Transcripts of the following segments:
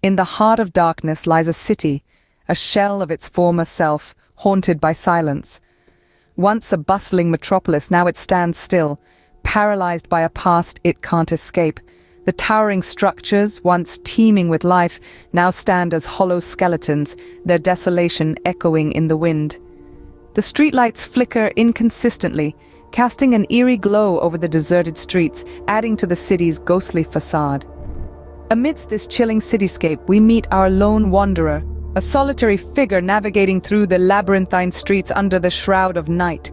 In the heart of darkness lies a city, a shell of its former self, haunted by silence. Once a bustling metropolis, now it stands still, paralyzed by a past it can't escape. The towering structures, once teeming with life, now stand as hollow skeletons, their desolation echoing in the wind. The streetlights flicker inconsistently, casting an eerie glow over the deserted streets, adding to the city's ghostly facade. Amidst this chilling cityscape, we meet our lone wanderer, a solitary figure navigating through the labyrinthine streets under the shroud of night.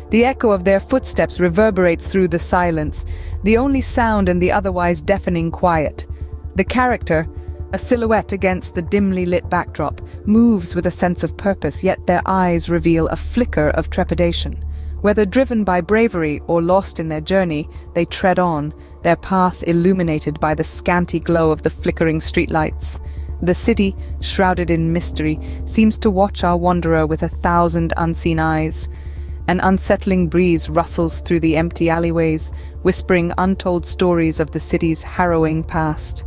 The echo of their footsteps reverberates through the silence, the only sound in the otherwise deafening quiet. The character, a silhouette against the dimly lit backdrop, moves with a sense of purpose, yet their eyes reveal a flicker of trepidation. Whether driven by bravery or lost in their journey, they tread on, their path illuminated by the scanty glow of the flickering streetlights. The city, shrouded in mystery, seems to watch our wanderer with 1,000 unseen eyes. An unsettling breeze rustles through the empty alleyways, whispering untold stories of the city's harrowing past.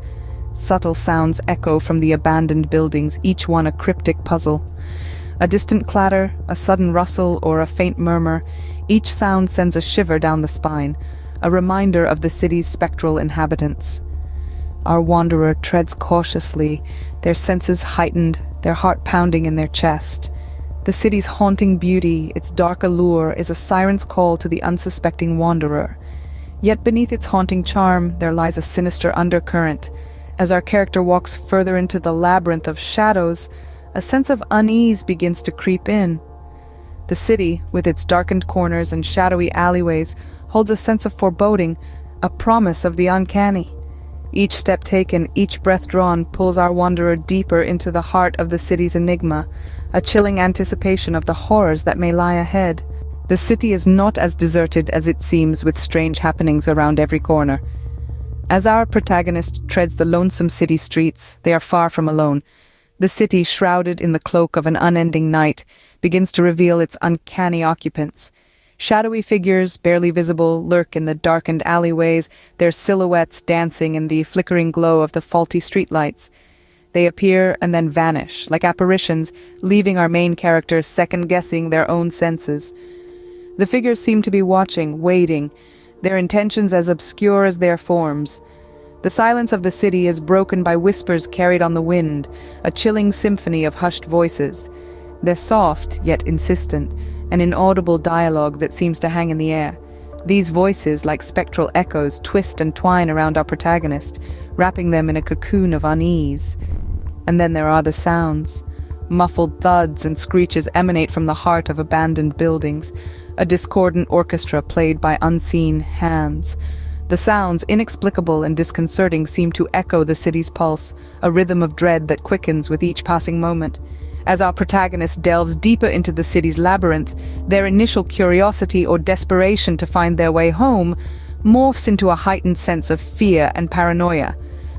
Subtle sounds echo from the abandoned buildings, each one a cryptic puzzle. A distant clatter, a sudden rustle, or a faint murmur, each sound sends a shiver down the spine, a reminder of the city's spectral inhabitants. Our wanderer treads cautiously, their senses heightened, their heart pounding in their chest. The city's haunting beauty, its dark allure, is a siren's call to the unsuspecting wanderer. Yet beneath its haunting charm, there lies a sinister undercurrent. As our character walks further into the labyrinth of shadows, a sense of unease begins to creep in. The city, with its darkened corners and shadowy alleyways, holds a sense of foreboding, a promise of the uncanny. Each step taken, each breath drawn, pulls our wanderer deeper into the heart of the city's enigma, a chilling anticipation of the horrors that may lie ahead. The city is not as deserted as it seems, with strange happenings around every corner. As our protagonist treads the lonesome city streets, they are far from alone. The city, shrouded in the cloak of an unending night, begins to reveal its uncanny occupants. Shadowy figures, barely visible, lurk in the darkened alleyways, their silhouettes dancing in the flickering glow of the faulty streetlights. They appear and then vanish, like apparitions, leaving our main characters second-guessing their own senses. The figures seem to be watching, waiting, their intentions as obscure as their forms. The silence of the city is broken by whispers carried on the wind, a chilling symphony of hushed voices. They're soft, yet insistent, an inaudible dialogue that seems to hang in the air. These voices, like spectral echoes, twist and twine around our protagonist, wrapping them in a cocoon of unease. And then there are the sounds. Muffled thuds and screeches emanate from the heart of abandoned buildings, a discordant orchestra played by unseen hands. The sounds, inexplicable and disconcerting, seem to echo the city's pulse, a rhythm of dread that quickens with each passing moment. As our protagonist delves deeper into the city's labyrinth, their initial curiosity or desperation to find their way home morphs into a heightened sense of fear and paranoia.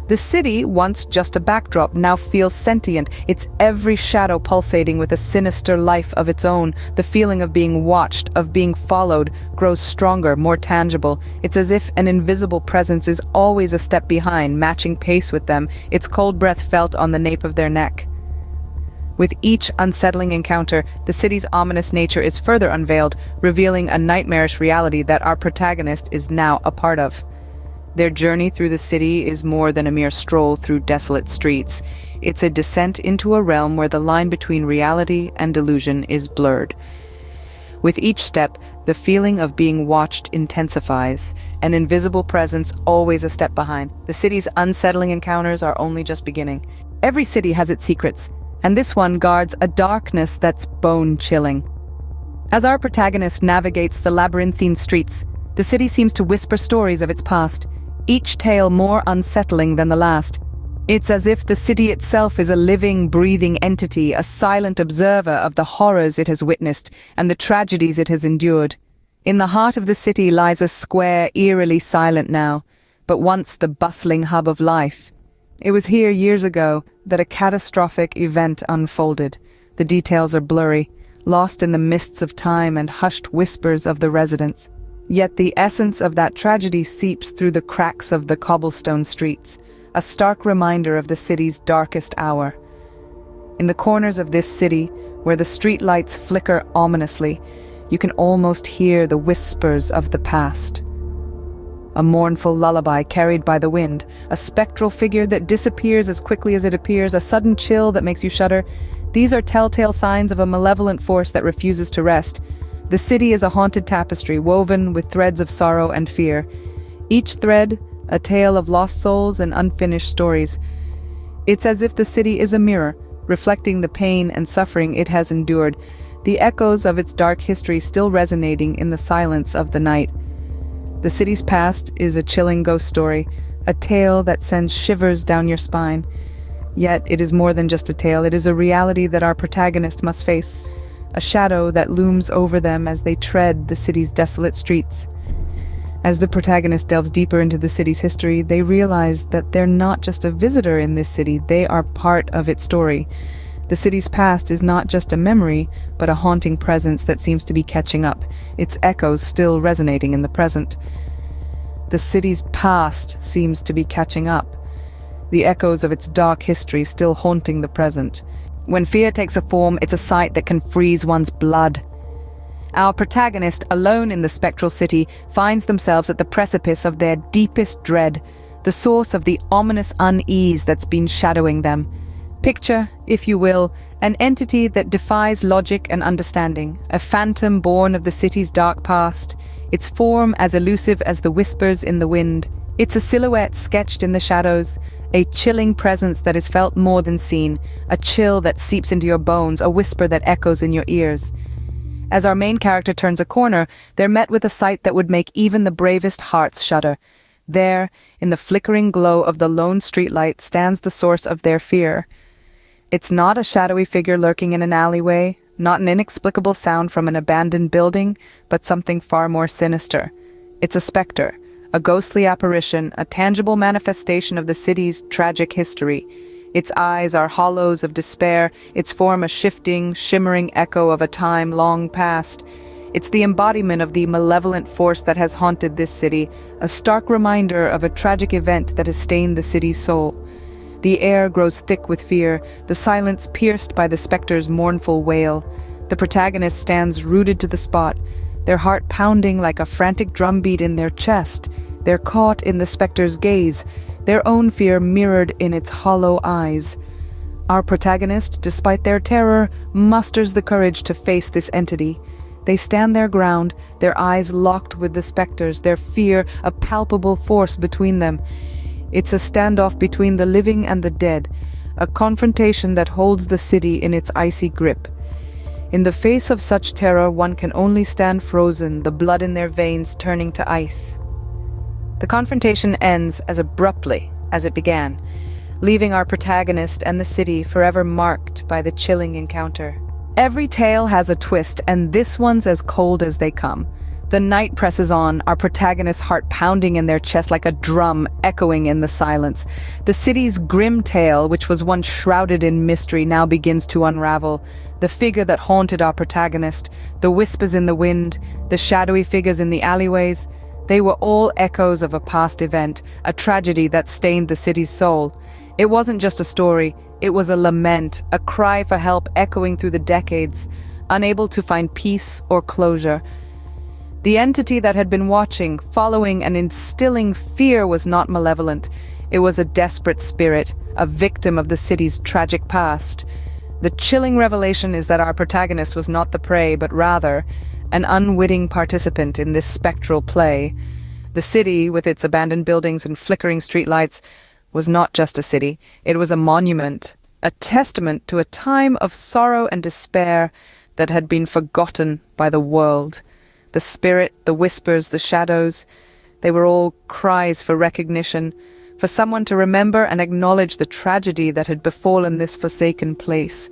The city, once just a backdrop, now feels sentient, its every shadow pulsating with a sinister life of its own. The feeling of being watched, of being followed, grows stronger, more tangible. It's as if an invisible presence is always a step behind, matching pace with them, its cold breath felt on the nape of their neck. With each unsettling encounter, the city's ominous nature is further unveiled, revealing a nightmarish reality that our protagonist is now a part of. Their journey through the city is more than a mere stroll through desolate streets. It's a descent into a realm where the line between reality and delusion is blurred. With each step, the feeling of being watched intensifies, an invisible presence always a step behind. The city's unsettling encounters are only just beginning. Every city has its secrets, and this one guards a darkness that's bone-chilling. As our protagonist navigates the labyrinthine streets, the city seems to whisper stories of its past, each tale more unsettling than the last. It's as if the city itself is a living, breathing entity, a silent observer of the horrors it has witnessed and the tragedies it has endured. In the heart of the city lies a square, eerily silent now, but once the bustling hub of life. It was here years ago that a catastrophic event unfolded. The details are blurry, lost in the mists of time and hushed whispers of the residents. Yet the essence of that tragedy seeps through the cracks of the cobblestone streets. a stark reminder of the city's darkest hour. In the corners of this city, where the street lights flicker ominously, you can almost hear the whispers of the past. A mournful lullaby carried by the wind, a spectral figure that disappears as quickly as it appears, a sudden chill that makes you shudder. These are telltale signs of a malevolent force that refuses to rest. The city is a haunted tapestry woven with threads of sorrow and fear. Each thread, a tale of lost souls and unfinished stories. It's as if the city is a mirror, reflecting the pain and suffering it has endured, the echoes of its dark history still resonating in the silence of the night. The city's past is a chilling ghost story, a tale that sends shivers down your spine. Yet it is more than just a tale, it is a reality that our protagonist must face, a shadow that looms over them as they tread the city's desolate streets. As the protagonist delves deeper into the city's history, they realize that they're not just a visitor in this city, they are part of its story. The city's past is not just a memory, but a haunting presence that seems to be catching up, its echoes still resonating in the present. The city's past seems to be catching up, the echoes of its dark history still haunting the present. When fear takes a form, it's a sight that can freeze one's blood. Our protagonist, alone in the spectral city, finds themselves at the precipice of their deepest dread, the source of the ominous unease that's been shadowing them. Picture, if you will, an entity that defies logic and understanding, a phantom born of the city's dark past, its form as elusive as the whispers in the wind. It's a silhouette sketched in the shadows, a chilling presence that is felt more than seen, a chill that seeps into your bones, a whisper that echoes in your ears. As our main character turns a corner, they're met with a sight that would make even the bravest hearts shudder. There, in the flickering glow of the lone streetlight, stands the source of their fear. It's not a shadowy figure lurking in an alleyway, not an inexplicable sound from an abandoned building, but something far more sinister. It's a specter, a ghostly apparition, a tangible manifestation of the city's tragic history. Its eyes are hollows of despair, its form a shifting, shimmering echo of a time long past. It's the embodiment of the malevolent force that has haunted this city, a stark reminder of a tragic event that has stained the city's soul. The air grows thick with fear, the silence pierced by the specter's mournful wail. The protagonist stands rooted to the spot, their heart pounding like a frantic drumbeat in their chest. They're caught in the specter's gaze, their own fear mirrored in its hollow eyes. Our protagonist, despite their terror, musters the courage to face this entity. They stand their ground, their eyes locked with the specter's, their fear a palpable force between them. It's a standoff between the living and the dead, a confrontation that holds the city in its icy grip. In the face of such terror, one can only stand frozen, the blood in their veins turning to ice. The confrontation ends as abruptly as it began, leaving our protagonist and the city forever marked by the chilling encounter. Every tale has a twist, and this one's as cold as they come. The night presses on, our protagonist's heart pounding in their chest like a drum echoing in the silence. The city's grim tale, which was once shrouded in mystery, now begins to unravel. The figure that haunted our protagonist, the whispers in the wind, the shadowy figures in the alleyways, they were all echoes of a past event, a tragedy that stained the city's soul. It wasn't just a story, it was a lament, a cry for help echoing through the decades, unable to find peace or closure. The entity that had been watching, following, and instilling fear was not malevolent. It was a desperate spirit, a victim of the city's tragic past. The chilling revelation is that our protagonist was not the prey, but rather an unwitting participant in this spectral play. The city, with its abandoned buildings and flickering streetlights, was not just a city. It was a monument, a testament to a time of sorrow and despair that had been forgotten by the world. The spirit, the whispers, the shadows, they were all cries for recognition, for someone to remember and acknowledge the tragedy that had befallen this forsaken place.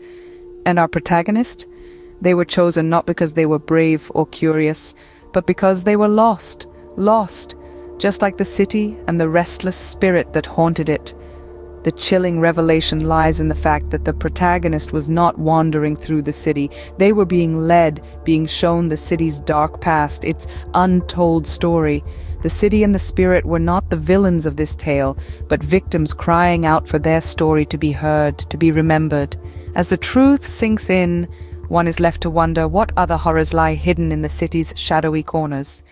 And our protagonist? They were chosen not because they were brave or curious, but because they were lost, just like the city and the restless spirit that haunted it. The chilling revelation lies in the fact that the protagonist was not wandering through the city. They were being led, being shown the city's dark past, its untold story. The city and the spirit were not the villains of this tale, but victims crying out for their story to be heard, to be remembered. As the truth sinks in, one is left to wonder what other horrors lie hidden in the city's shadowy corners.